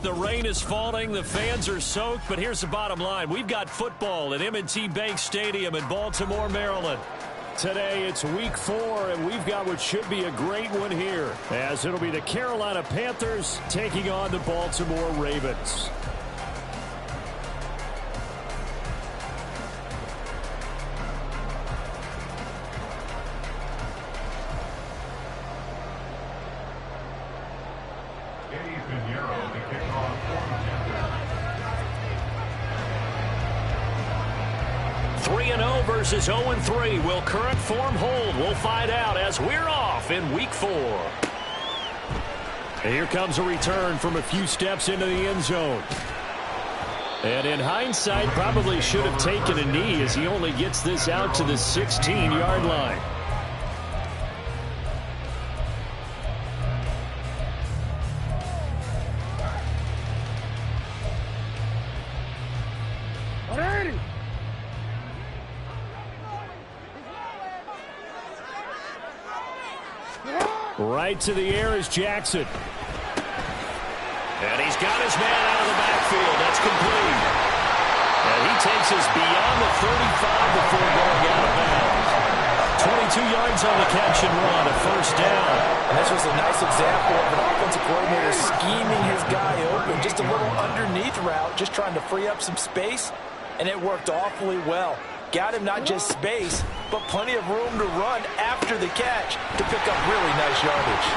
The rain is falling. The fans are soaked. But here's the bottom line. We've got football at M&T Bank Stadium in Baltimore, Maryland. Today it's week 4, and we've got what should be a great one here, as it'll be the Carolina Panthers taking on the Baltimore Ravens. Versus 0-3. Will current form hold? We'll find out as we're off in week 4. And here comes a return from a few steps into the end zone. And in hindsight, probably should have taken a knee as he only gets this out to the 16-yard line. Right to the air is Jackson. And he's got his man out of the backfield. That's complete. And he takes us beyond the 35 before going out of bounds. 22 yards on the catch and run, a first down. And this was a nice example of an offensive coordinator scheming his guy open. Just a little underneath route, just trying to free up some space. And it worked awfully well. Got him not just space, but plenty of room to run after the catch to pick up really nice yardage.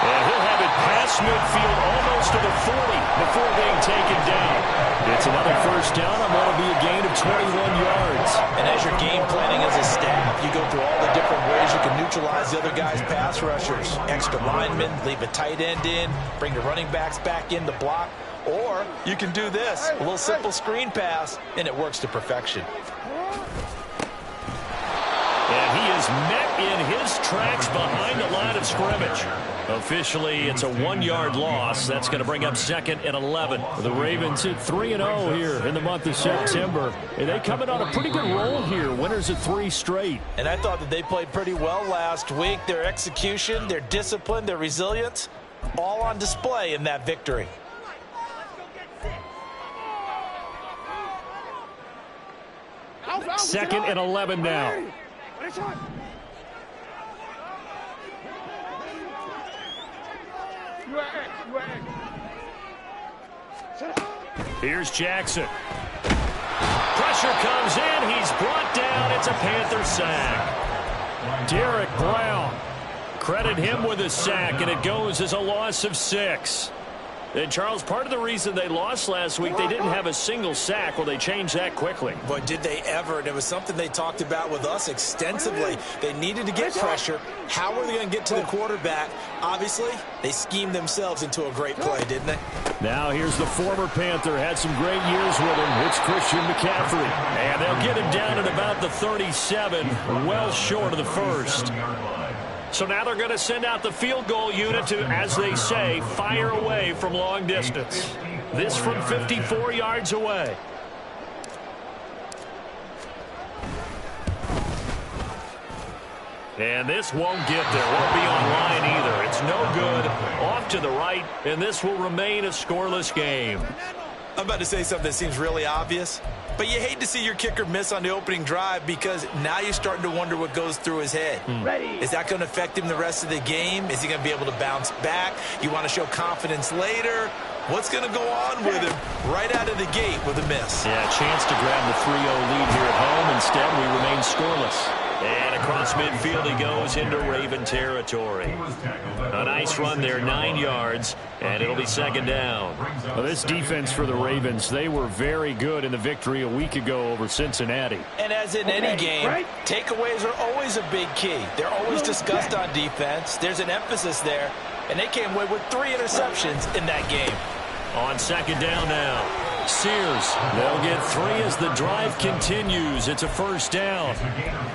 And he'll have it past midfield almost to the 40 before being taken down. It's another first down on what will be a gain of 21 yards. And as you're game planning as a staff, you go through all the different ways you can neutralize the other guy's pass rushers. Extra linemen, leave a tight end in, bring the running backs back in to block. Or you can do this, a little simple screen pass, and it works to perfection. And he is met in his tracks behind the line of scrimmage. Officially, it's a 1-yard loss. That's going to bring up second and 11. The Ravens hit 3-0 here in the month of September. And they come in on a pretty good roll here. Winners of 3 straight. And I thought that they played pretty well last week. Their execution, their discipline, their resilience, all on display in that victory. Second and 11 now. Here's Jackson. Pressure comes in. He's brought down. It's a Panther sack. Derek Brown. Credit him with a sack, and it goes as a loss of 6. And, Charles, part of the reason they lost last week, they didn't have a single sack. Well, they changed that quickly. But did they ever? And it was something they talked about with us extensively. They needed to get pressure. How were they going to get to the quarterback? Obviously, they schemed themselves into a great play, didn't they? Now here's the former Panther. Had some great years with him. It's Christian McCaffrey. And they'll get him down at about the 37, well short of the first. So now they're going to send out the field goal unit to, as they say, fire away from long distance. This from 54 yards away. And this won't get there. Won't be online either. It's no good. Off to the right, and this will remain a scoreless game. I'm about to say something that seems really obvious, but you hate to see your kicker miss on the opening drive because now you're starting to wonder what goes through his head. Is that going to affect him the rest of the game? Is he going to be able to bounce back? You want to show confidence later? What's going to go on with him right out of the gate with a miss? Yeah, a chance to grab the 3-0 lead here at home. Instead, we remain scoreless. And across midfield he goes into Raven territory. A nice run there, 9 yards, and it'll be second down. Well, this defense for the Ravens, they were very good in the victory a week ago over Cincinnati. And as in any game, takeaways are always a big key. They're always discussed on defense. There's an emphasis there, and they came away with 3 interceptions in that game. On second down now. Sears, they'll get 3 as the drive continues. It's a first down.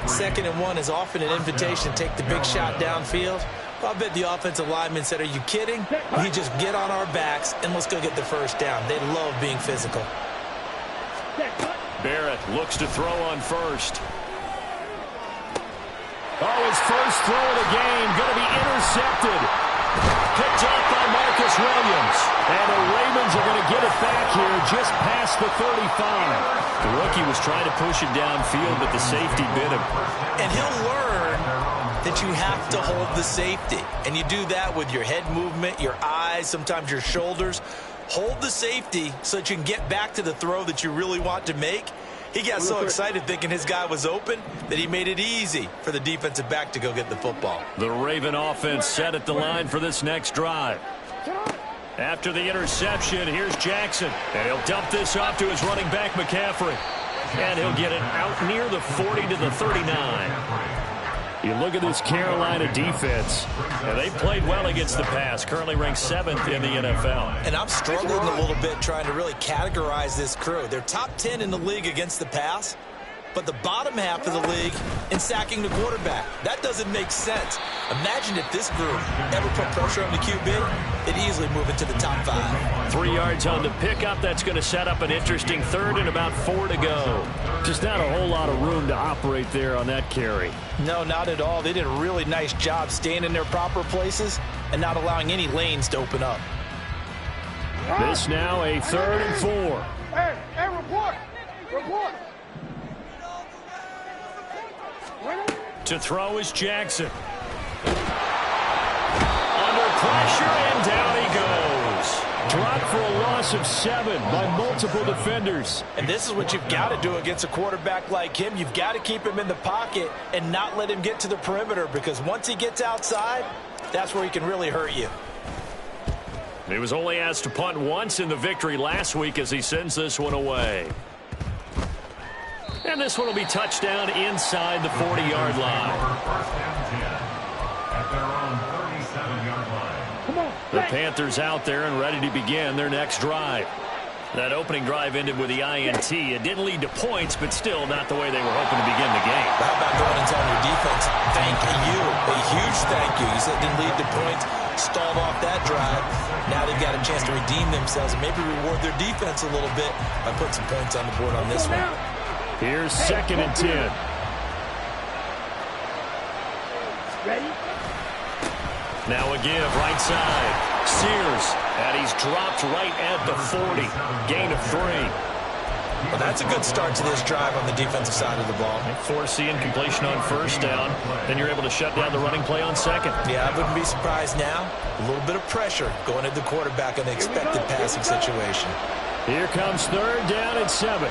2nd and 1 is often an invitation to take the big shot downfield. I bet the offensive lineman said, are you kidding? We just get on our backs and let's go get the first down. They love being physical. Barrett looks to throw on first. Oh, his first throw of the game going to be intercepted. picked off by Marcus Williams. And the Ravens are going to get it back here just past the 35. The rookie was trying to push it downfield, but the safety bit him. And he'll learn that you have to hold the safety. And you do that with your head movement, your eyes, sometimes your shoulders. Hold the safety so that you can get back to the throw that you really want to make. He got so excited thinking his guy was open that he made it easy for the defensive back to go get the football. The Raven offense set at the line for this next drive. After the interception, here's Jackson. And he'll dump this off to his running back, McCaffrey. And he'll get it out near the 40 to the 39. You look at this Carolina defense, and they played well against the pass, currently ranked 7th in the NFL. And I'm struggling a little bit trying to really categorize this crew. They're top 10 in the league against the pass, but the bottom half of the league in sacking the quarterback. That doesn't make sense. Imagine if this group ever put pressure on the QB, they'd easily move into the top 5. 3 yards on the pickup. That's going to set up an interesting third and about 4 to go. Just not a whole lot of room to operate there on that carry. No, not at all. They did a really nice job staying in their proper places and not allowing any lanes to open up. This now a 3rd and 4. Hey, report! Report! To throw is Jackson. Under pressure, and down he goes. Dropped for a loss of 7 by multiple defenders. And this is what you've got to do against a quarterback like him. You've got to keep him in the pocket and not let him get to the perimeter, because once he gets outside, that's where he can really hurt you. He was only asked to punt once in the victory last week as he sends this one away. And this one will be touchdown inside the 40-yard line. The Panthers out there and ready to begin their next drive. That opening drive ended with the INT. It didn't lead to points, but still not the way they were hoping to begin the game. How about going and telling your defense, thank you, a huge thank you. You said it didn't lead to points, stalled off that drive. Now they've got a chance to redeem themselves and maybe reward their defense a little bit by putting some points on the board on this one. Here's 2nd and 10. Ready? Now a give, right side. Sears, and he's dropped right at the 40. Gain of 3. Well, that's a good start to this drive on the defensive side of the ball. Force the incompletion on 1st down. Then you're able to shut down the running play on 2nd. Yeah, I wouldn't be surprised now. A little bit of pressure going at the quarterback in the expected passing situation. Here comes 3rd down and 7.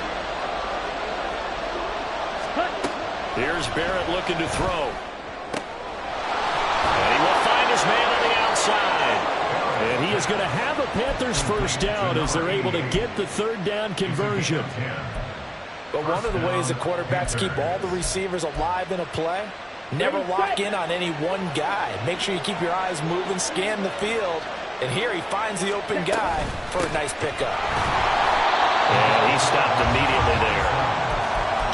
Here's Barrett looking to throw. And he will find his man on the outside. And he is going to have a Panthers 1st down as they're able to get the 3rd down conversion. But one of the ways the quarterbacks keep all the receivers alive in a play, never lock in on any one guy. Make sure you keep your eyes moving, scan the field. And here he finds the open guy for a nice pickup. And he stopped immediately there.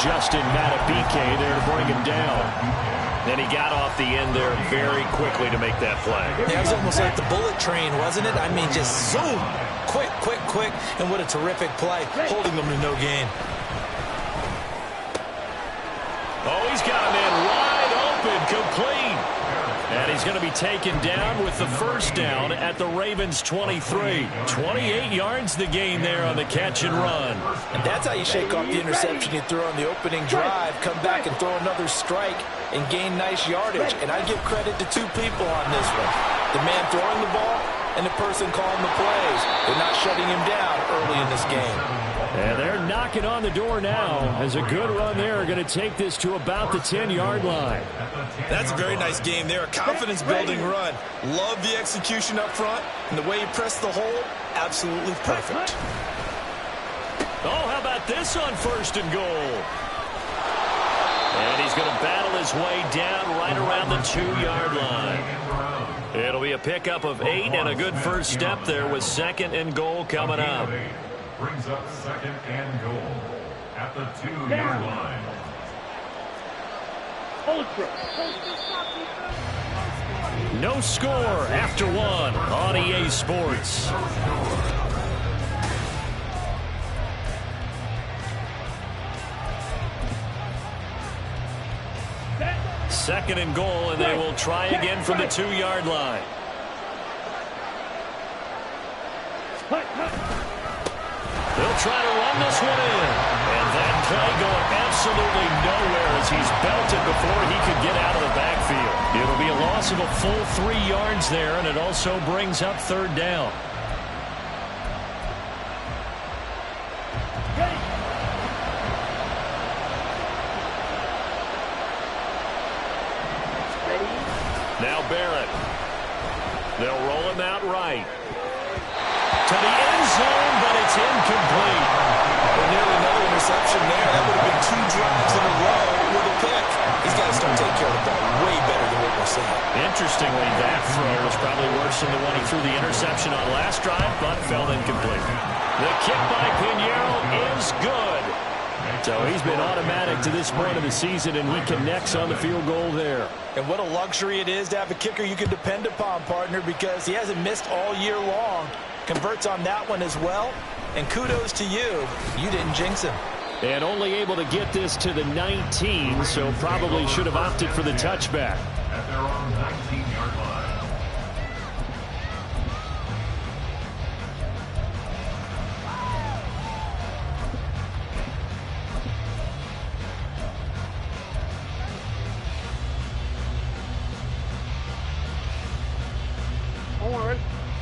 Justin Matabike there to bring him down. Then he got off the end there very quickly to make that play. Yeah, it was almost like the bullet train, wasn't it? I mean, just zoom. Quick, quick, quick. And what a terrific play, holding them to no gain. Oh, he's got a man wide open, complete. And he's going to be taken down with the 1st down at the Ravens 23. 28 yards the gain there on the catch and run. And that's how you shake off the interception you threw on the opening drive, come back and throw another strike and gain nice yardage. And I give credit to 2 people on this one. The man throwing the ball and the person calling the plays. They're not shutting him down early in this game. And they're knocking on the door now as a good run there are going to take this to about the 10-yard line. That's a very nice game there, a confidence-building run. Love the execution up front, and the way he pressed the hole, absolutely perfect. Oh, how about this on 1st and goal? And he's going to battle his way down right around the 2-yard line. It'll be a pickup of 8 and a good first step there with 2nd and goal coming up. Brings up 2nd and goal at the 2-yard line. No score after 1 on EA Sports. Second and goal, and they will try again from the 2-yard line. to try to run this one in. And that play going absolutely nowhere as he's belted before he could get out of the backfield. It'll be a loss of a full 3 yards there, and it also brings up third down. Now Barrett. They'll roll him out right. To the end zone, but it's incomplete. Well, nearly another interception there. That would have been 2 drives in a row with a pick. He's got to start taking care of the ball way better than what we're seeing. Interestingly, that throw was probably worse than the one he threw the interception on last drive, but fell incomplete. The kick by Pinheiro is good. So he's been automatic to this point of the season, and he connects on the field goal there. And what a luxury it is to have a kicker you can depend upon, partner, because he hasn't missed all year long. Converts on that one as well. And kudos to you. You didn't jinx him. And only able to get this to the 19, so probably should have opted for the touchback. At their own 19-yard line.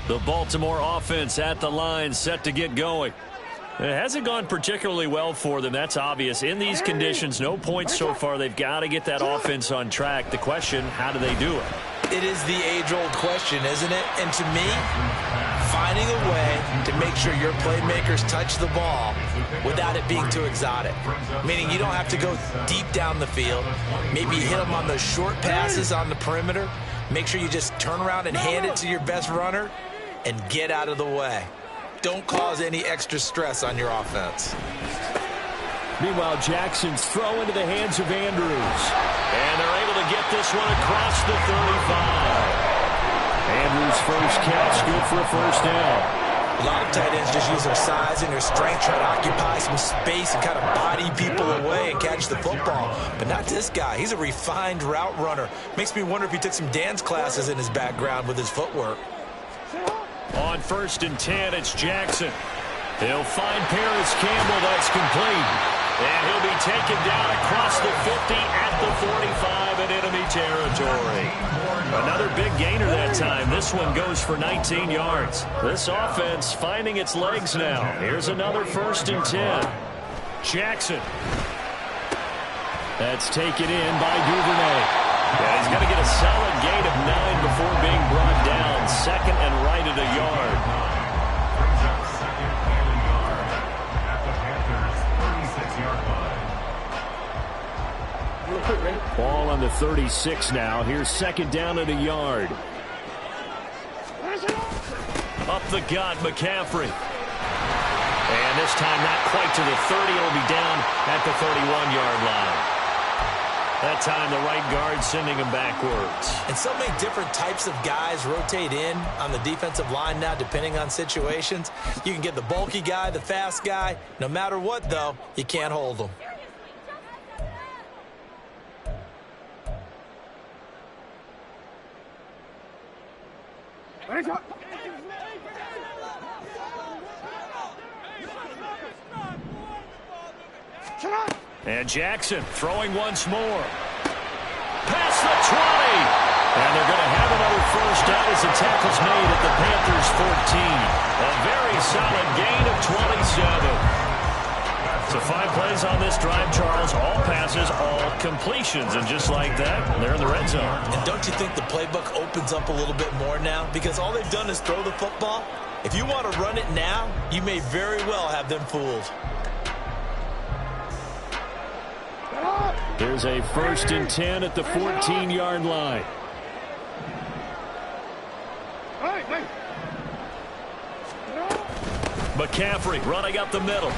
The Baltimore offense at the line, set to get going. It hasn't gone particularly well for them, that's obvious. In these conditions, no points so far. They've got to get that offense on track. The question, how do they do it? It is the age-old question, isn't it? And to me, finding a way to make sure your playmakers touch the ball without it being too exotic. Meaning you don't have to go deep down the field. Maybe hit them on those short passes on the perimeter. Make sure you just turn around and hand it to your best runner and get out of the way. Don't cause any extra stress on your offense. Meanwhile, Jackson's throw into the hands of Andrews. And they're able to get this one across the 35. Andrews' first catch, good for a first down. A lot of tight ends just use their size and their strength, try to occupy some space and kind of body people away and catch the football. But not this guy. He's a refined route runner. Makes me wonder if he took some dance classes in his background with his footwork. On 1st and 10, it's Jackson. He'll find Paris Campbell. That's complete. And he'll be taken down across the 50 at the 45 in enemy territory. Another big gainer that time. This one goes for 19 yards. This offense finding its legs now. Here's another 1st and 10. Jackson. That's taken in by Duvernay. And he's going to get a solid gain of 9 before being brought down. 2nd and right at a yard. Brings up 2nd and a yard at the Panthers' 36-yard line. Ball on the 36 now. Here's 2nd down at a yard. Up the gut, McCaffrey. And this time not quite to the 30. It'll be down at the 31-yard line. That time the right guard sending him backwards. And so many different types of guys rotate in on the defensive line now depending on situations. You can get the bulky guy, the fast guy. No matter what, though, you can't hold them. And Jackson throwing once more. Past the 20. And they're going to have another first down as the tackle's made at the Panthers' 14. A very solid gain of 27. So 5 plays on this drive, Charles. All passes, all completions. And just like that, they're in the red zone. And don't you think the playbook opens up a little bit more now? Because all they've done is throw the football. If you want to run it now, you may very well have them fooled. Here's a 1st and 10 at the 14-yard line. McCaffrey running up the middle.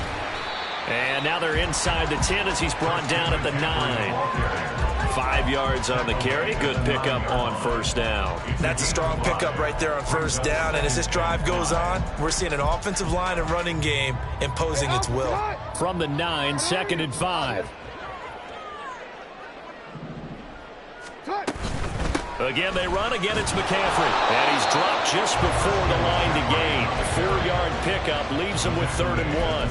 And now they're inside the 10 as he's brought down at the 9. 5 yards on the carry. Good pickup on first down. That's a strong pickup right there on first down. And as this drive goes on, we're seeing an offensive line and running game imposing its will. From the 9, 2nd and 5. Again, they run. Again, it's McCaffrey. And he's dropped just before the line to gain. A 4-yard pickup leaves him with 3rd and 1.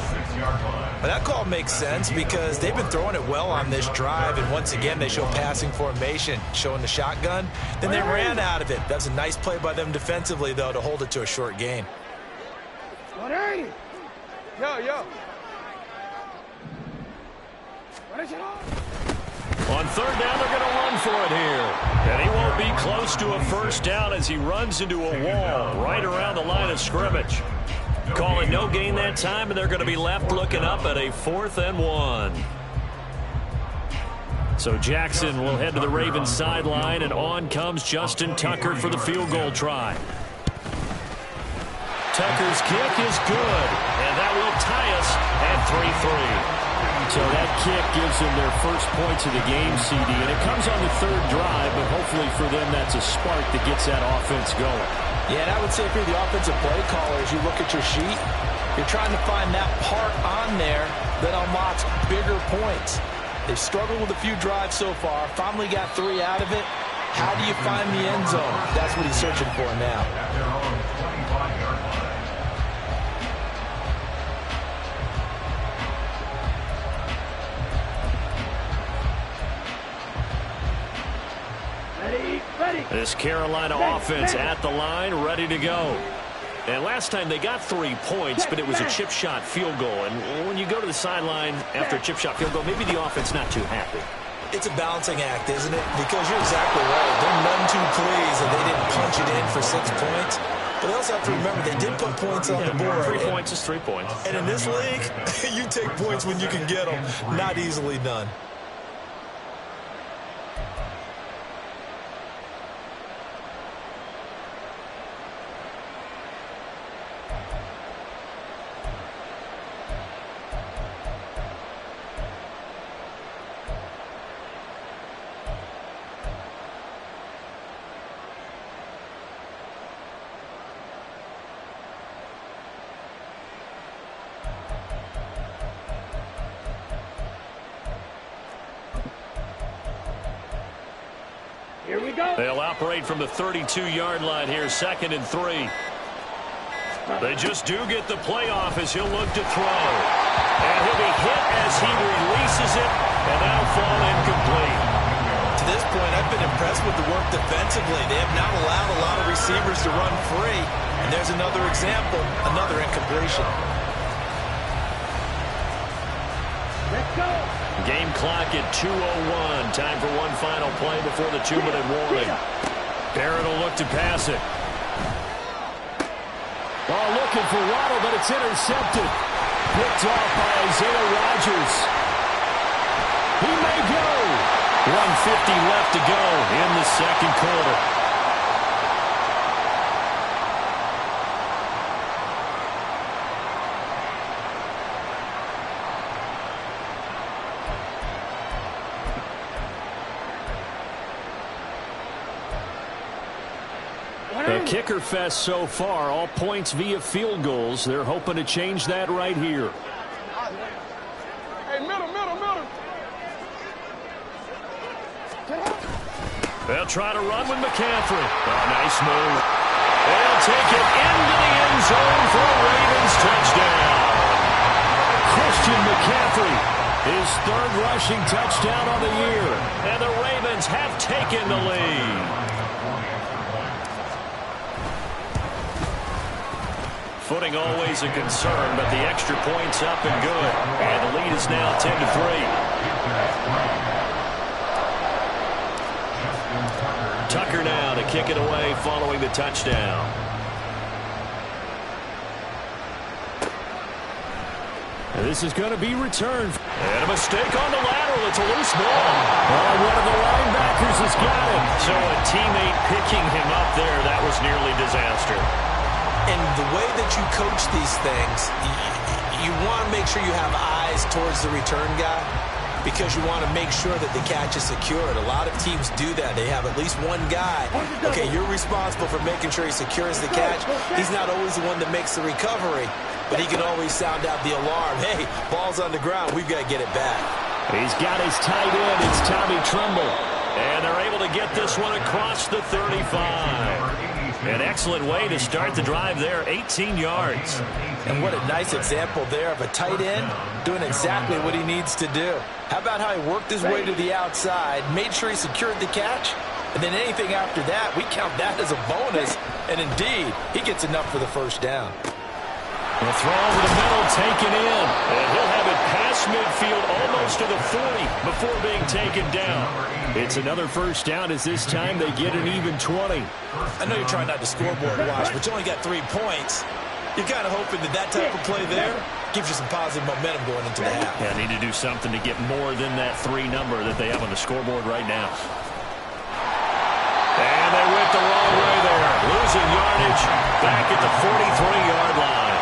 But that call makes sense because they've been throwing it well on this drive, and once again they show passing formation, showing the shotgun. Then they ran out of it. That's a nice play by them defensively, though, to hold it to a short gain. 180. Yo. On 3rd down, they're going to run for it here. And he won't be close to a 1st down as he runs into a wall right around the line of scrimmage. Call it no gain that time, and they're going to be left looking up at a 4th and 1. So Jackson will head to the Ravens sideline, and on comes Justin Tucker for the field goal try. Tucker's kick is good, and that will tie us at 3-3. So that kick gives them their first points of the game, CD, and it comes on the 3rd drive, but hopefully for them that's a spark that gets that offense going. Yeah, and I would say if you're the offensive play caller, as you look at your sheet, you're trying to find that part on there that unlocks bigger points. They've struggled with a few drives so far, finally got 3 out of it. How do you find the end zone? That's what he's searching for now. At their own 25-yard line. Ready. This Carolina offense at the line, ready to go. And last time they got 3 points, but it was a chip shot field goal. And when you go to the sideline after a chip shot field goal, maybe the offense not too happy. It's a balancing act, isn't it? Because you're exactly right. They're none too pleased that they didn't punch it in for 6 points. But they also have to remember they did put points on the board. 3 points is 3 points. And in this league, you take points when you can get them. Not easily done. Here we go. They'll operate from the 32-yard line here, 2nd and 3. They just do get the playoff as he'll look to throw. And he'll be hit as he releases it, and that'll fall incomplete. To this point, I've been impressed with the work defensively. They have not allowed a lot of receivers to run free. And there's another example, another incompletion. Let's go. Game clock at 2:01. Time for one final play before the 2-minute warning. Barrett will look to pass it. Oh, looking for Waddle, but it's intercepted. Picked off by Isaiah Rodgers. He may go. 1:50 left to go in the 2nd quarter. A kicker fest so far, all points via field goals. They're hoping to change that right here. Hey, middle. They'll try to run with McCaffrey. Oh, nice move. They'll take it into the end zone for a Ravens touchdown. Christian McCaffrey, his 3rd rushing touchdown on the year. And the Ravens have taken the lead. Footing always a concern, but the extra point's up and good. And the lead is now 10-3. Tucker now to kick it away following the touchdown. And this is going to be returned. And a mistake on the lateral. It's a loose ball. Oh, one of the linebackers has got it. So a teammate picking him up there, that was nearly disaster. And the way that you coach these things, you want to make sure you have eyes towards the return guy because you want to make sure that the catch is secured. A lot of teams do that. They have at least one guy. Okay, you're responsible for making sure he secures the catch. He's not always the one that makes the recovery, but he can always sound out the alarm. Hey, ball's on the ground. We've got to get it back. He's got his tight end. It's Tommy Tremble. And they're able to get this one across the 35. An excellent way to start the drive there, 18 yards. And what a nice example there of a tight end doing exactly what he needs to do. How about how he worked his way to the outside, made sure he secured the catch, and then anything after that, we count that as a bonus. And indeed, he gets enough for the first down. The throw over the middle, taken in. And he'll have it past midfield almost to the 40 before being taken down. It's another first down as this time they get an even 20. I know you're trying not to scoreboard watch, but you only got 3 points. You're kind of hoping that that type of play there gives you some positive momentum going into the half. Yeah, need to do something to get more than that 3 number that they have on the scoreboard right now. And they went the wrong way there. Losing yardage back at the 43-yard line.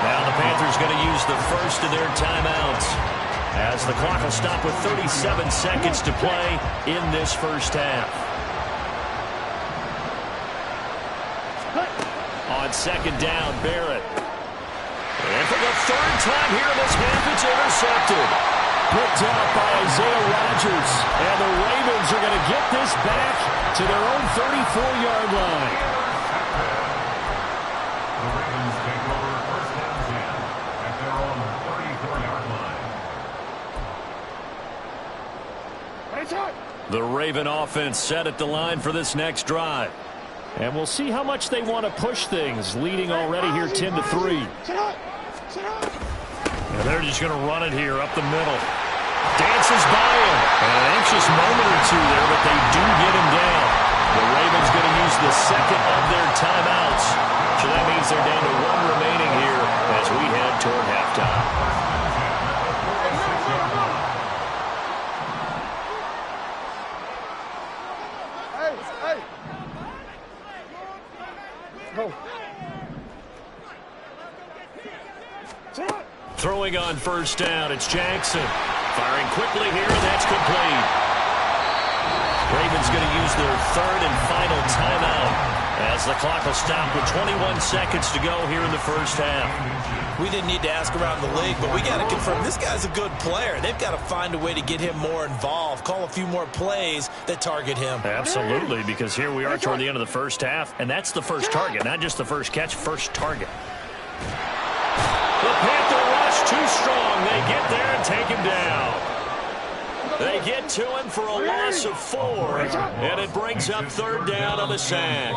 Now the Panthers going to use the first of their timeouts as the clock will stop with 37 seconds to play in this first half. On second down, Barrett. And for the third time here in this half, it's intercepted. Picked up by Isaiah Rodgers. And the Ravens are going to get this back to their own 34-yard line. The Ravens take over first down 10 at their own 34-yard line. The Raven offense set at the line for this next drive. And we'll see how much they want to push things, leading already here 10-3. And they're just going to run it here up the middle. Dances by him. And an anxious moment or two there, but they do get him down. The Ravens going to use the second of their timeouts. So that means they're down to 1 remaining here as we head toward halftime. Throwing on first down, it's Jackson. Firing quickly here, and that's complete. Ravens going to use their third and final timeout as the clock will stop with 21 seconds to go here in the first half. We didn't need to ask around the league, but we got to confirm this guy's a good player. They've got to find a way to get him more involved, call a few more plays that target him. Absolutely, because here we are toward the end of the first half, and that's the first target, not just the first catch, first target. The Panther rush too strong. They get there and take him down. They get to him for a loss of 4, and it brings up third down on the sack.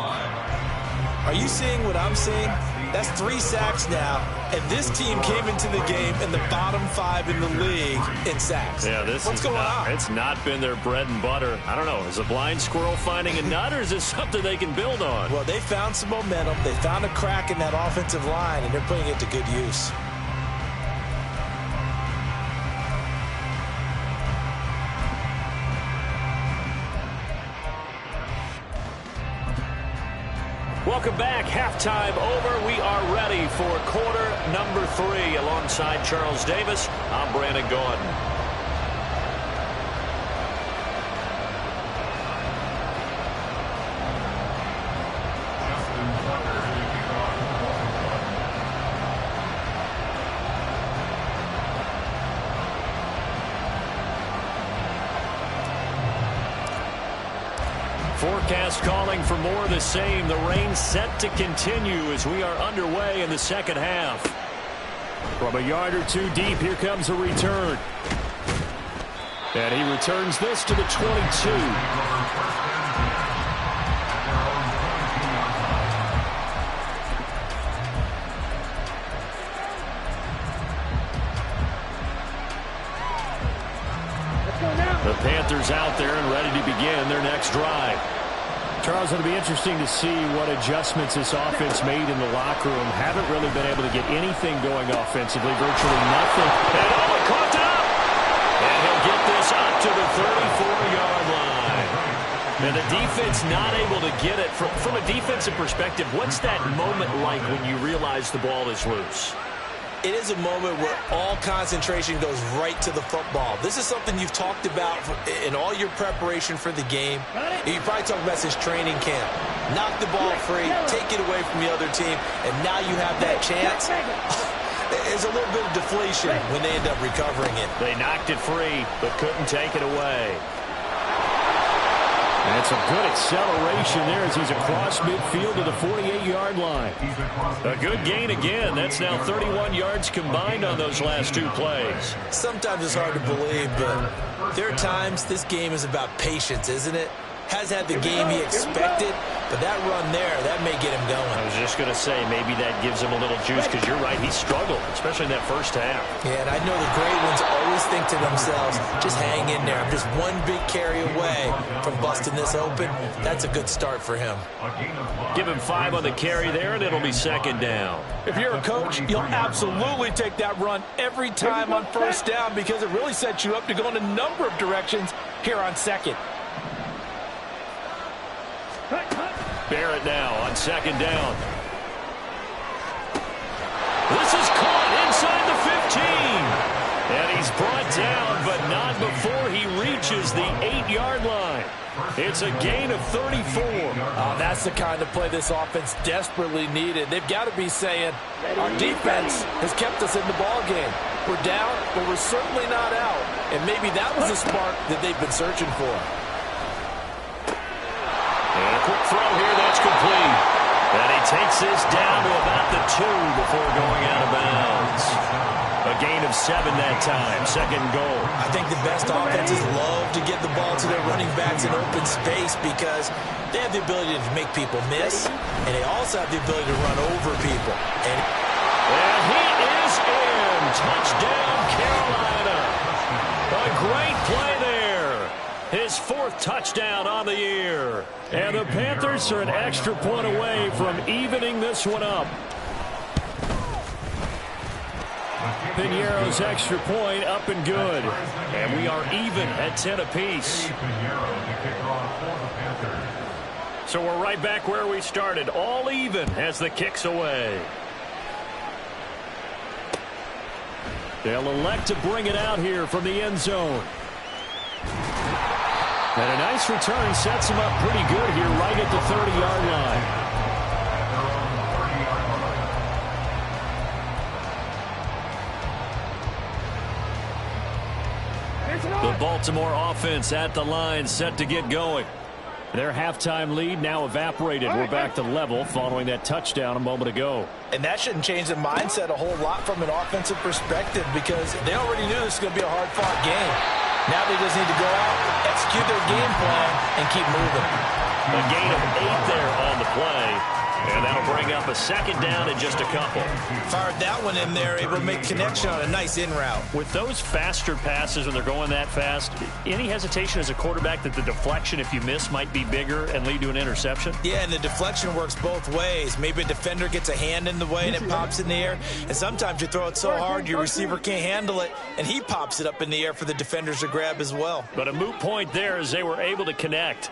Are you seeing what I'm seeing? That's 3 sacks now, and this team came into the game in the bottom 5 in the league in sacks. Yeah, what's going on? It's not been their bread and butter. I don't know. Is a blind squirrel finding a nut, or is this something they can build on? Well, they found some momentum. They found a crack in that offensive line, and they're putting it to good use. Welcome back. Halftime over. We are ready for quarter number 3. Alongside Charles Davis, I'm Brandon Gordon. Forecast calling for more of the same. The rain set to continue as we are underway in the second half. From a yard or 2 deep, here comes a return. And he returns this to the 22. The Panthers out there and ready to begin their next drive. Charles, it'll be interesting to see what adjustments this offense made in the locker room. Haven't really been able to get anything going offensively, virtually nothing. And caught up! And he'll get this up to the 34-yard line. And the defense not able to get it. From a defensive perspective, what's that moment like when you realize the ball is loose? It is a moment where all concentration goes right to the football. This is something you've talked about in all your preparation for the game. You probably talked about since training camp. Knock the ball free, take it away from the other team, and now you have that chance. There's a little bit of deflation when they end up recovering it. They knocked it free, but couldn't take it away. And some good acceleration there as he's across midfield to the 48-yard line. A good gain again. That's now 31 yards combined on those last two plays. Sometimes it's hard to believe, but there are times this game is about patience, isn't it? Has had the game he expected, but that run there, that may get him going. I was just going to say, maybe that gives him a little juice, because you're right, he struggled, especially in that first half. Yeah, and I know the great ones always think to themselves, just hang in there. I'm just one big carry away from busting this open. That's a good start for him. Give him 5 on the carry there, and it'll be second down. If you're a coach, you'll absolutely take that run every time on first down, because it really sets you up to go in a number of directions here on second. Barrett now on second down. This is caught inside the 15. And he's brought down, but not before he reaches the 8-yard line. It's a gain of 34. Oh, that's the kind of play this offense desperately needed. They've got to be saying, our defense has kept us in the ball game. We're down, but we're certainly not out. And maybe that was the spark that they've been searching for. And a quick throw here, that's complete. And he takes this down to about the 2 before going out of bounds. A gain of 7 that time, second goal. I think the best offenses love to get the ball to their running backs in open space because they have the ability to make people miss, and they also have the ability to run over people. And he is in. Touchdown, Carolina. A great play there. His 4th touchdown on the year. And the Panthers are an extra point away from evening this one up. Piñeiro's extra point up and good. And we are even at 10 apiece. So we're right back where we started. All even as the kick's away. They'll elect to bring it out here from the end zone. And a nice return sets him up pretty good here right at the 30-yard line. The Baltimore offense at the line set to get going. Their halftime lead now evaporated. We're back to level following that touchdown a moment ago. And that shouldn't change the mindset a whole lot from an offensive perspective because they already knew this was going to be a hard-fought game. Now they just need to go out, execute their game plan, and keep moving. A gain of 8 there on the play. And that'll bring up a second down in just a couple. Fired that one in there, able to make connection on a nice in route. With those faster passes when they're going that fast, any hesitation as a quarterback that the deflection, if you miss, might be bigger and lead to an interception? Yeah, and the deflection works both ways. Maybe a defender gets a hand in the way and it pops in the air. And sometimes you throw it so hard your receiver can't handle it, and he pops it up in the air for the defenders to grab as well. But a moot point there as they were able to connect.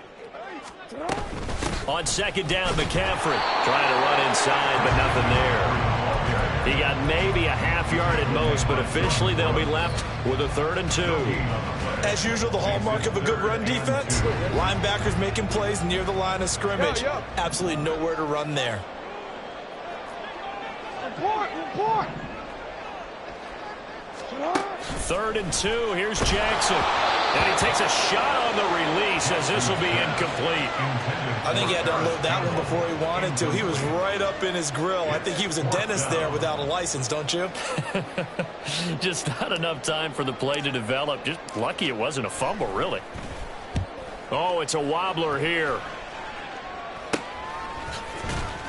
On second down, McCaffrey trying to run inside, but nothing there. He got maybe a half-yard at most, but officially they'll be left with a 3rd and 2. As usual, the hallmark of a good run defense, linebackers making plays near the line of scrimmage. Absolutely nowhere to run there. Report. 3rd and 2. Here's Jackson. And he takes a shot on the release as this will be incomplete. I think he had to unload that one before he wanted to. He was right up in his grill. I think he was a dentist there without a license, don't you? Just not enough time for the play to develop. Just lucky it wasn't a fumble, really. Oh, it's a wobbler here.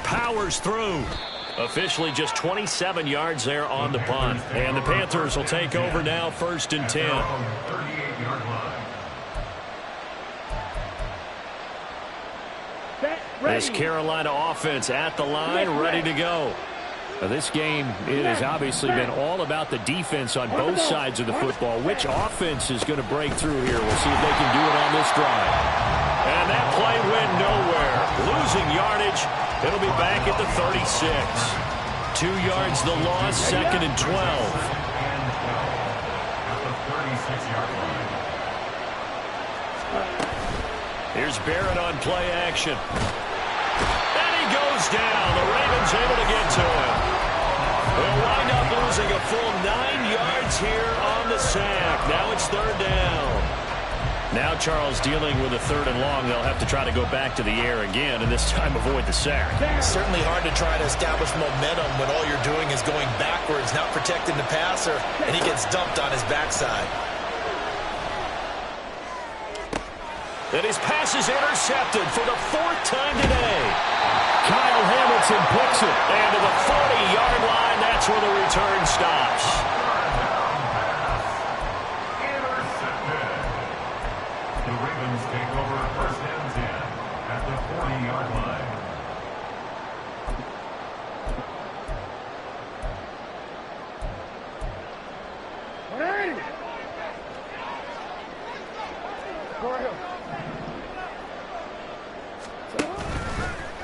Powers through. Officially just 27 yards there on the punt. And the Panthers will take over now, 1st and 10. This Carolina offense at the line, ready to go. Now, this game, it has obviously been all about the defense on both sides of the football. Which offense is going to break through here? We'll see if they can do it on this drive. And that play went nowhere. Losing yardage. It'll be back at the 36. 2 yards the loss, 2nd and 12. Here's Barrett on play action. And he goes down. The Ravens able to get to him. They'll wind up losing a full 9 yards here on the sack. Now it's 3rd down. Now Charles dealing with a 3rd and long. They'll have to try to go back to the air again, and this time avoid the sack. It's certainly hard to try to establish momentum when all you're doing is going backwards, not protecting the passer, and he gets dumped on his backside. And his pass is intercepted for the 4th time today. Kyle Hamilton picks it. And to the 40-yard line, that's where the return stops. The Ravens take over 1st and 10 at the 40-yard line.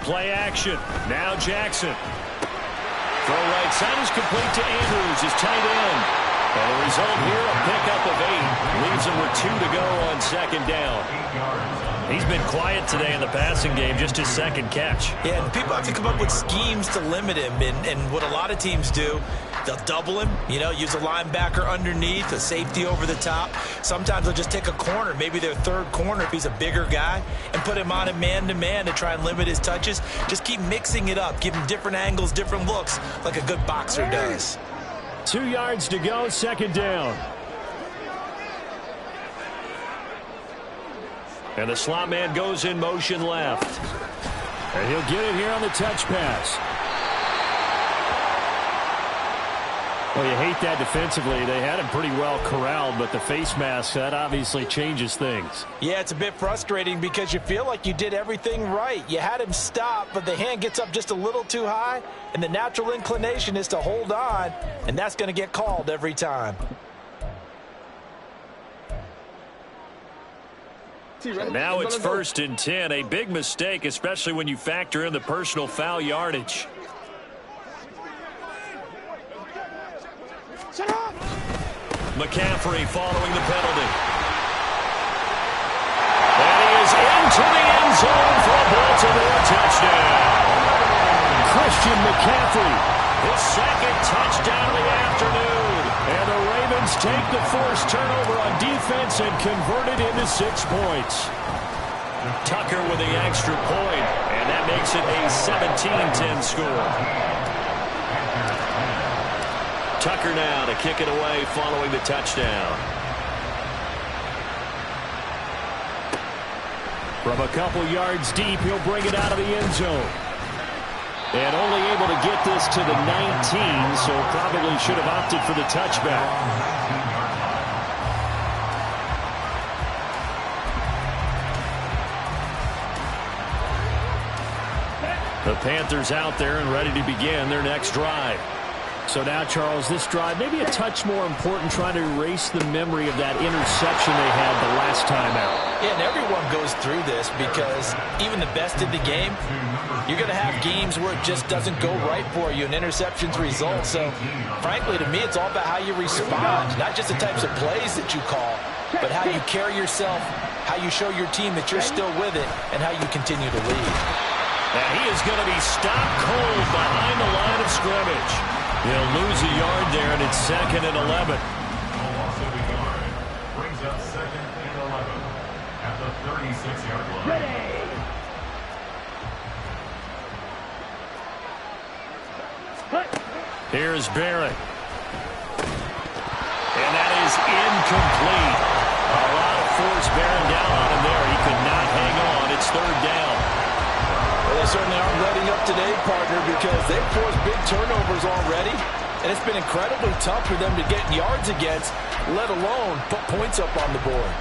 Play action. Now Jackson. Throw right side is complete to Andrews, his tight end. And the result here, a pickup of 8. Leaves him with 2 to go on 2nd down. He's been quiet today in the passing game, just his 2nd catch. Yeah, and people have to come up with schemes to limit him. And what a lot of teams do, they'll double him, use a linebacker underneath, a safety over the top. Sometimes they'll just take a corner, maybe their 3rd corner if he's a bigger guy, and put him on a man-to-man to try and limit his touches. Just keep mixing it up, give him different angles, different looks, like a good boxer does. 2 yards to go, 2nd down. And the slot man goes in motion left. And he'll get it here on the touch pass. Well, you hate that defensively. They had him pretty well corralled, but the face mask, that obviously changes things. Yeah, it's a bit frustrating because you feel like you did everything right. You had him stop, but the hand gets up just a little too high, and the natural inclination is to hold on, and that's going to get called every time. And now it's 1st and 10, a big mistake, especially when you factor in the personal foul yardage. McCaffrey following the penalty. And he is into the end zone for a Baltimore touchdown. Christian McCaffrey, his 2nd touchdown of the afternoon. And the Ravens take the forced turnover on defense and convert it into 6 points. Tucker with the extra point, and that makes it a 17-10 score. Tucker now to kick it away following the touchdown. From a couple yards deep, he'll bring it out of the end zone. And only able to get this to the 19, so probably should have opted for the touchback. The Panthers out there and ready to begin their next drive. So now, Charles, this drive maybe a touch more important, trying to erase the memory of that interception they had the last time out. Yeah, and everyone goes through this because even the best in the game, you're going to have games where it just doesn't go right for you and interceptions result. So, frankly, to me, it's all about how you respond, not just the types of plays that you call, but how you carry yourself, how you show your team that you're still with it, and how you continue to lead. And he is going to be stopped cold behind the line of scrimmage. He'll lose a yard there, and it's 2nd and 11. Loss of a yard brings up 2nd and 11 at the 36-yard line. Here's Barrett. And that is incomplete. A lot of force bearing down on him there. He could not hang on. It's 3rd down. Well, they certainly aren't letting up today, partner, because they've forced big turnovers already, and it's been incredibly tough for them to get yards against, let alone put points up on the board.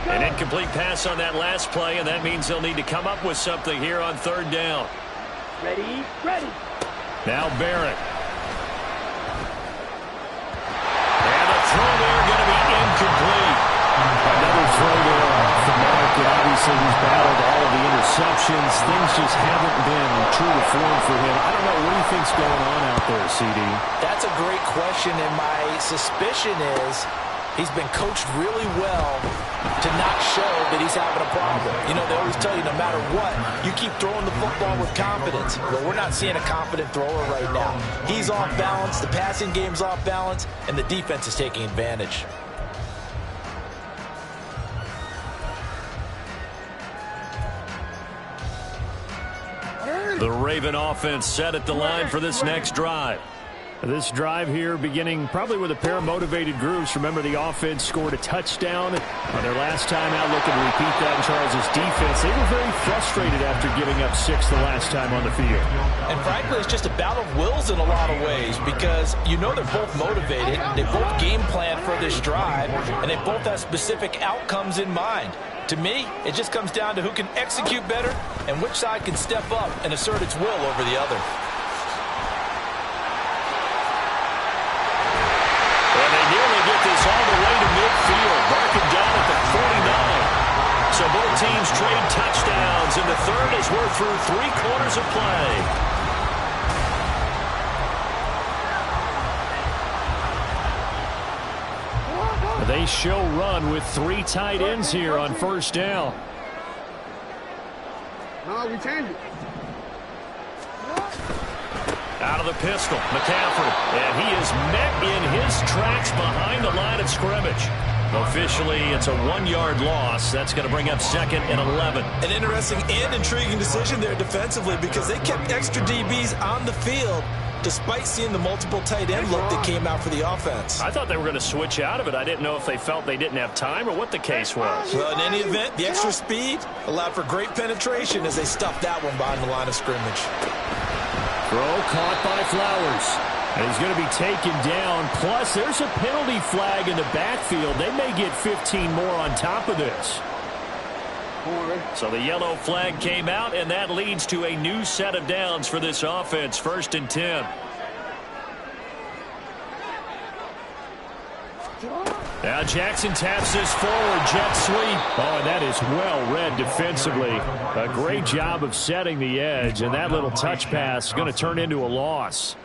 An incomplete pass on that last play, and that means they'll need to come up with something here on 3rd down. Ready, ready. Now Barrett. And the throw there going to be incomplete. Another throw there off the mark, and obviously he's battled all of the interceptions. Things just haven't been true to form for him. I don't know what he thinks going on out there, CD. That's a great question, and my suspicion is He's been coached really well to not show that he's having a problem. You know, they always tell you no matter what, you keep throwing the football with confidence. Well, we're not seeing a confident thrower right now. He's off balance, the passing game's off balance, and the defense is taking advantage. The Raven offense set at the line for this next drive. This drive here beginning probably with a pair of motivated groups. Remember, the offense scored a touchdown on their last time out, looking to repeat that in Charles' defense. They were very frustrated after giving up 6 the last time on the field. And frankly, it's just a battle of wills in a lot of ways because you know they're both motivated. They both game plan for this drive, and they both have specific outcomes in mind. To me, it just comes down to who can execute better and which side can step up and assert its will over the other. And they nearly get this all the way to midfield, marking down at the 49. So both teams trade touchdowns, and the third as we're through 3 quarters of play. They show run with 3 tight ends here on first down. No, we changed it. Out of the pistol, McCaffrey. And he is met in his tracks behind the line of scrimmage. Officially, it's a 1-yard loss. That's going to bring up 2nd and 11. An interesting and intriguing decision there defensively because they kept extra DBs on the field despite seeing the multiple tight end look that came out for the offense. I thought they were going to switch out of it. I didn't know if they felt they didn't have time or what the case was. Well, in any event, the extra speed allowed for great penetration as they stuffed that one behind the line of scrimmage. Throw caught by Flowers. And he's going to be taken down. Plus, there's a penalty flag in the backfield. They may get 15 more on top of this. So the yellow flag came out, and that leads to a new set of downs for this offense. 1st and 10. Now Jackson taps this forward, jet sweep. Oh, and that is well read defensively. A great job of setting the edge, and that little touch pass is going to turn into a loss.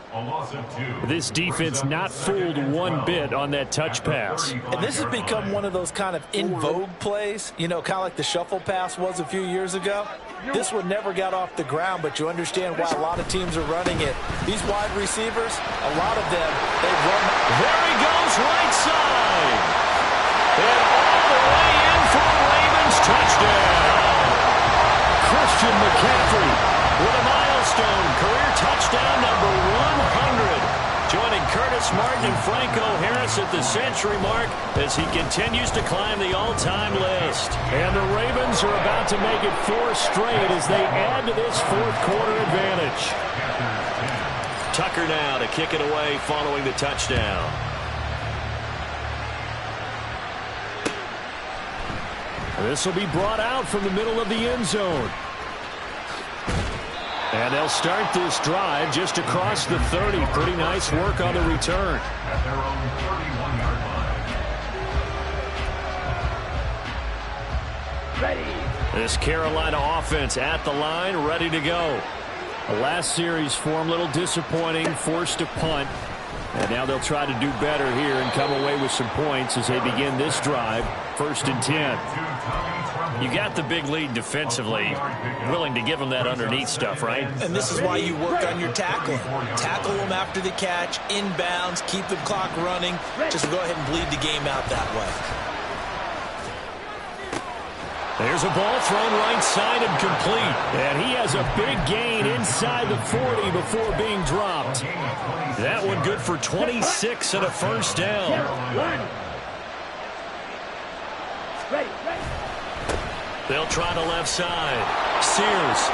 This defense not fooled one bit on that touch pass. And this has become one of those kind of in vogue plays, you know, kind of like the shuffle pass was a few years ago. This one never got off the ground, but you understand why a lot of teams are running it. These wide receivers, a lot of them, they run. There he goes, right side. And all the way in for a Ravens touchdown. Christian McCaffrey with a milestone career touchdown number 100. Joining Curtis Martin and Franco Harris at the century mark as he continues to climb the all-time list. And the Ravens are about to make it 4 straight as they add to this 4th quarter advantage. Tucker now to kick it away following the touchdown. This will be brought out from the middle of the end zone. And they'll start this drive just across the 30. Pretty nice work on the return. At their own 31-yard line. Ready. This Carolina offense at the line, ready to go. The last series for them, a little disappointing, forced to punt. And now they'll try to do better here and come away with some points as they begin this drive. 1st and 10. You got the big lead defensively, willing to give them that underneath stuff, right? And this is why you work on your tackling. Tackle them after the catch, inbounds, keep the clock running. Just go ahead and bleed the game out that way. There's a ball thrown right side and complete. And he has a big gain inside the 40 before being dropped. That one good for 26 and a first down. Ready. They'll try the left side. Sears.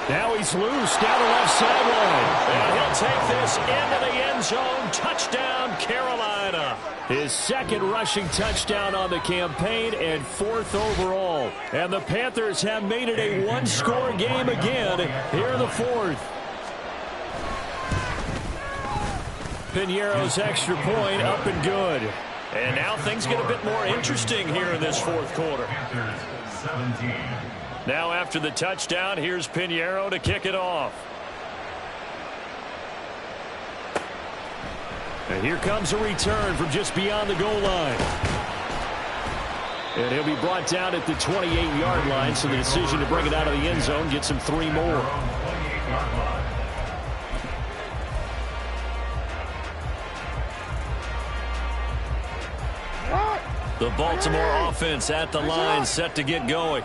Now he's loose down the left sideline. And he'll take this into the end zone. Touchdown, Carolina. His 2nd rushing touchdown on the campaign and 4th overall. And the Panthers have made it a 1-score game again here in the 4th. Piñeiro's extra point up and good. And now things get a bit more interesting here in this 4th quarter. Panthers 17. Now after the touchdown, here's Piñeiro to kick it off. And here comes a return from just beyond the goal line. And he'll be brought down at the 28-yard line, so the decision to bring it out of the end zone gets him 3 more. The Baltimore offense at the line, set to get going.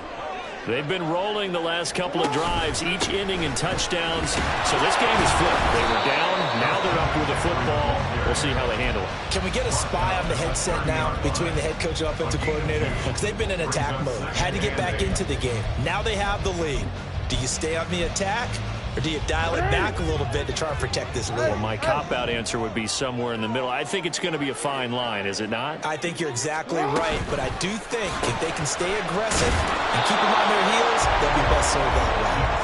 They've been rolling the last couple of drives, each ending in touchdowns. So this game is flipped. They were down, now they're up with the football. We'll see how they handle it. Can we get a spy on the headset now between the head coach and offensive coordinator? Because they've been in attack mode. Had to get back into the game. Now they have the lead. Do you stay on the attack, or do you dial it back a little bit to try and protect this lead? Well, my cop-out answer would be somewhere in the middle. I think it's going to be a fine line, is it not? I think you're exactly right, but I do think if they can stay aggressive and keep them on their heels, they'll be best served that way.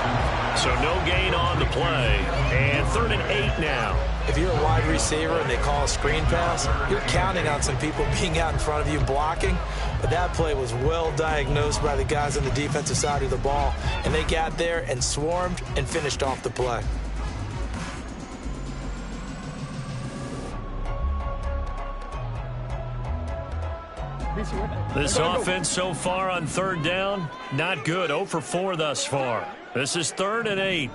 So no gain on the play, and 3rd and 8 now. If you're a wide receiver and they call a screen pass, you're counting on some people being out in front of you blocking. But that play was well diagnosed by the guys on the defensive side of the ball. And they got there and swarmed and finished off the play. This offense so far on 3rd down, not good. 0 for 4 thus far. This is 3rd and 8.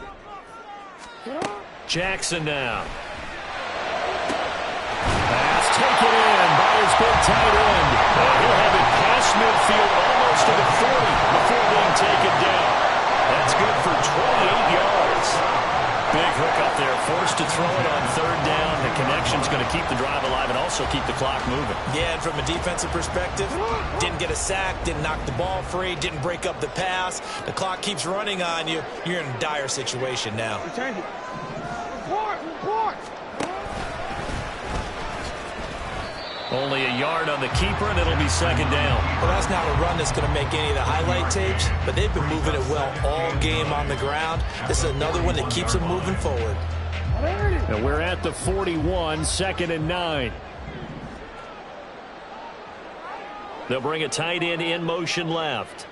Jackson now. Pass taken in by his big tight end. He'll have it past midfield almost to the 40 before being taken down. That's good for 28 yards. Big hook up there, forced to throw it on 3rd down. The connection's going to keep the drive alive and also keep the clock moving. Yeah, and from a defensive perspective, didn't get a sack, didn't knock the ball free, didn't break up the pass. The clock keeps running on you. You're in a dire situation now. Only a yard on the keeper, and it'll be 2nd down. Well, that's not a run that's going to make any of the highlight tapes, but they've been moving it well all game on the ground. This is another one that keeps them moving forward. And we're at the 41, 2nd and 9. They'll bring a tight end in motion left.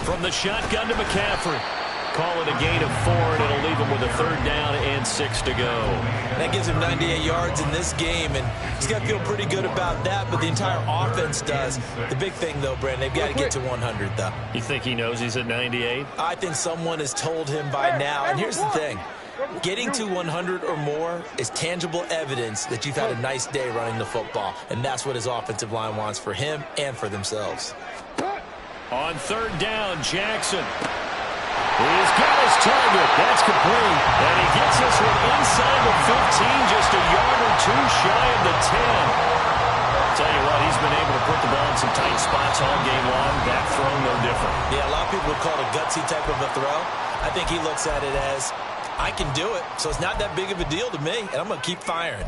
From the shotgun to McCaffrey. Call it a gain of 4, and it'll leave him with a 3rd down and 6 to go. That gives him 98 yards in this game, and he's got to feel pretty good about that, but the entire offense does. The big thing, though, Brandon, they've got to get to 100, though. You think he knows he's at 98? I think someone has told him by now, and here's the thing. Getting to 100 or more is tangible evidence that you've had a nice day running the football, and that's what his offensive line wants for him and for themselves. On 3rd down, Jackson. He's got his target. That's complete. And he gets this one inside the 15, just a yard or 2 shy of the 10. Tell you what, he's been able to put the ball in some tight spots all game long. That throw, no different. Yeah, a lot of people would call it a gutsy type of a throw. I think he looks at it as, I can do it, so it's not that big of a deal to me, and I'm going to keep firing.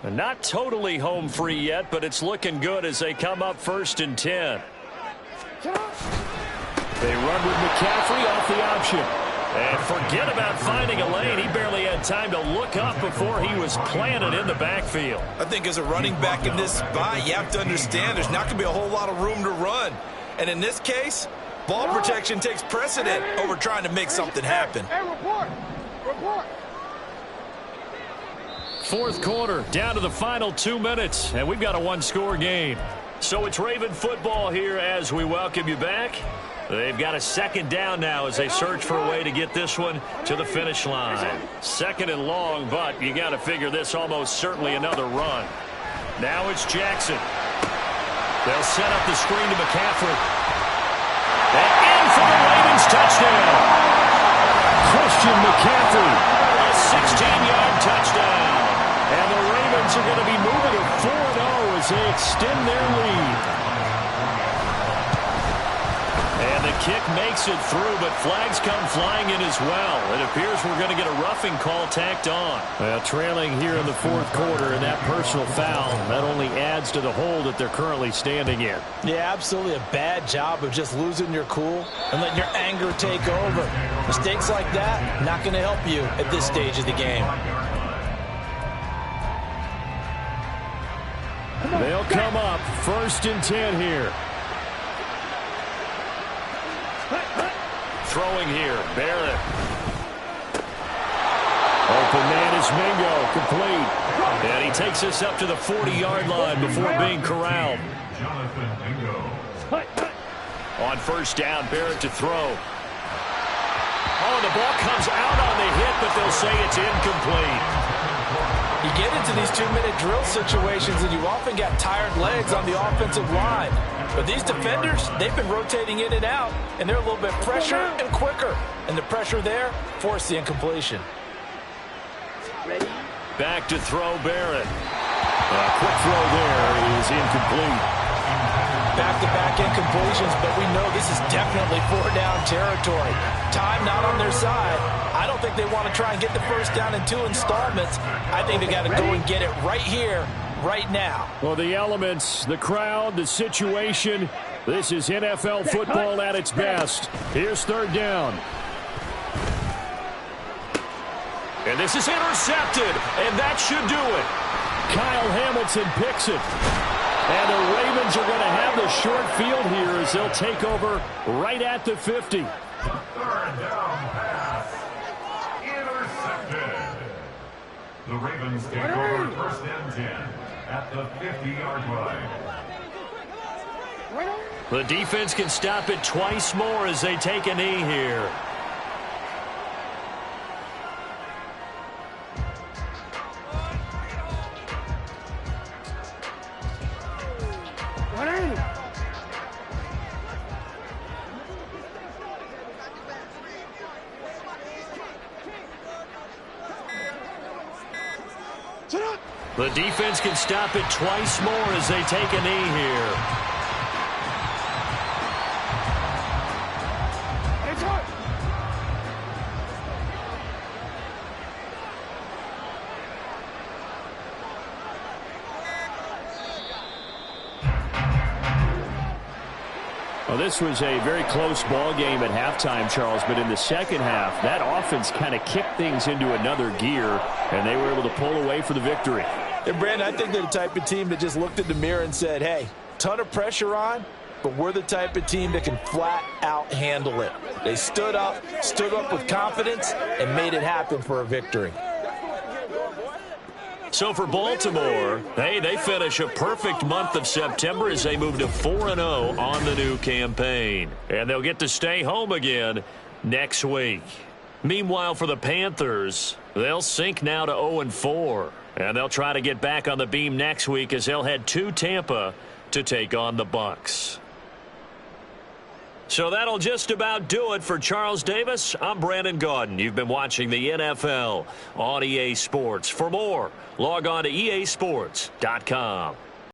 And not totally home free yet, but it's looking good as they come up 1st and 10. They run with McCaffrey off the option. And forget about finding a lane. He barely had time to look up before he was planted in the backfield. I think as a running back in this spot, you have to understand there's not going to be a whole lot of room to run. And in this case, ball protection takes precedent over trying to make something happen. Report. 4th quarter, down to the final 2 minutes, and we've got a 1-score game. So it's Raven football here as we welcome you back. They've got a 2nd down now as they search for a way to get this one to the finish line. 2nd and long, but you got to figure this almost certainly another run. Now it's Jackson. They'll set up the screen to McCaffrey. And in for the Ravens touchdown. Christian McCaffrey, a 16-yard touchdown. And the Ravens are going to be moving to 4-0 as they extend their lead. And the kick makes it through, but flags come flying in as well. It appears we're going to get a roughing call tacked on. Well, trailing here in the 4th quarter, and that personal foul, that only adds to the hole that they're currently standing in. Yeah, absolutely a bad job of just losing your cool and letting your anger take over. Mistakes like that, not going to help you at this stage of the game. They'll come up 1st and 10 here. Throwing here, Barrett. Open man is Mingo, complete. And he takes us up to the 40-yard line before being corralled. Jonathan Mingo. On first down, Barrett to throw. Oh, the ball comes out on the hit, but they'll say it's incomplete. You get into these 2-minute drill situations, and you often got tired legs on the offensive line. But these defenders, they've been rotating in and out, and they're a little bit fresher and quicker. And the pressure there forced the incompletion. Back to throw, Barrett. A quick throw there is incomplete. Back-to-back incompletions, but we know this is definitely 4-down territory. Time not on their side. I don't think they want to try and get the first down in 2 installments. I think they got to go and get it right here, right now. Well, the elements, the crowd, the situation, this is NFL football at its best. Here's third down. And this is intercepted, and that should do it. Kyle Hamilton picks it. And the Ravens are going to have the short field here as they'll take over right at the 50. Third down pass. Intercepted. The Ravens take over first and 10 at the 50-yard line. The defense can stop it twice more as they take a knee here. The defense can stop it twice more as they take a knee here. Well, this was a very close ball game at halftime, Charles, but in the second half, that offense kind of kicked things into another gear, and they were able to pull away for the victory. And, Brandon, I think they're the type of team that just looked in the mirror and said, hey, ton of pressure on, but we're the type of team that can flat out handle it. They stood up with confidence, and made it happen for a victory. So for Baltimore, hey, they finish a perfect month of September as they move to 4-0 on the new campaign. And they'll get to stay home again next week. Meanwhile, for the Panthers, they'll sink now to 0-4. And they'll try to get back on the beam next week as they'll head to Tampa to take on the Bucs. So that'll just about do it for Charles Davis. I'm Brandon Gaudin. You've been watching the NFL on EA Sports. For more, log on to easports.com.